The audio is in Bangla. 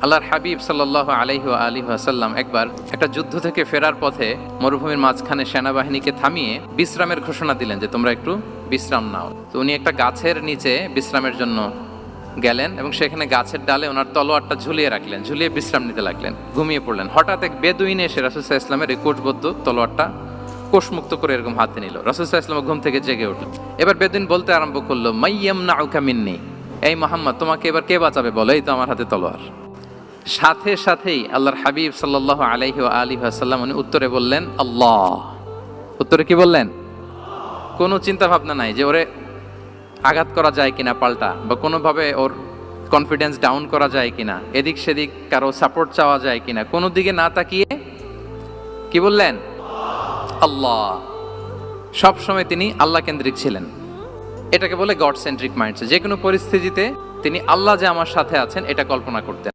আল্লাহর হাবিব সাল্লাল্লাহু আলাইহি ওয়া আলিহি ওয়াসাল্লাম একবার একটা যুদ্ধ থেকে ফেরার পথে মরুভূমির মাঝখানে সেনাবাহিনীকে থামিয়ে বিশ্রামের ঘোষণা দিলেন যে তোমরা একটু বিশ্রাম নাও। তো উনি একটা গাছের নিচে বিশ্রামের জন্য গেলেন এবং সেখানে গাছের ডালে ওনার তলোয়ারটা ঝুলিয়ে রাখলেন, ঝুলিয়ে বিশ্রাম নিতে লাগলেন, ঘুমিয়ে পড়লেন। হঠাৎ এক বেদুইন এসে রাসূল সাল্লাল্লাহু আলাইহি ওয়াসাল্লামের এই কোষবদ্ধ তলোয়ারটা কোষমুক্ত করে এরকম হাতে নিল। রাসূল সাল্লাল্লাহু আলাইহি ওয়াসাল্লাম ঘুম থেকে জেগে উঠলেন। এবার বেদুইন বলতে আরম্ভ করলো, মাইয়ামনাউকা মিন্নি, এই মুহাম্মদ তোমাকে এবার কে বাঁচাবে বলো, এই তো আমার হাতে তলোয়ার। সাথে সাথেই আল্লাহর হাবিব সাল্লাল্লাহু আলাইহি ওয়া আলিহি ওয়াসাল্লাম উনি উত্তরে বললেন আল্লাহ। উত্তরে কি বললেন? কোনো চিন্তা ভাবনা নাই যে ওরে আঘাত করা যায় কিনা পাল্টা, বা কোনোভাবে ওর কনফিডেন্স ডাউন করা যায় কিনা, এদিক সেদিক কারো সাপোর্ট চাওয়া যায় কিনা, কোনো দিকে না তাকিয়ে কি বললেন? আল্লাহ। সব সময় তিনি আল্লাহ কেন্দ্রিক ছিলেন। এটাকে বলে গড সেন্ট্রিক মাইন্ডসেট। যে কোনো পরিস্থিতিতে তিনি আল্লাহ যে আমার সাথে আছেন এটা কল্পনা করতেন।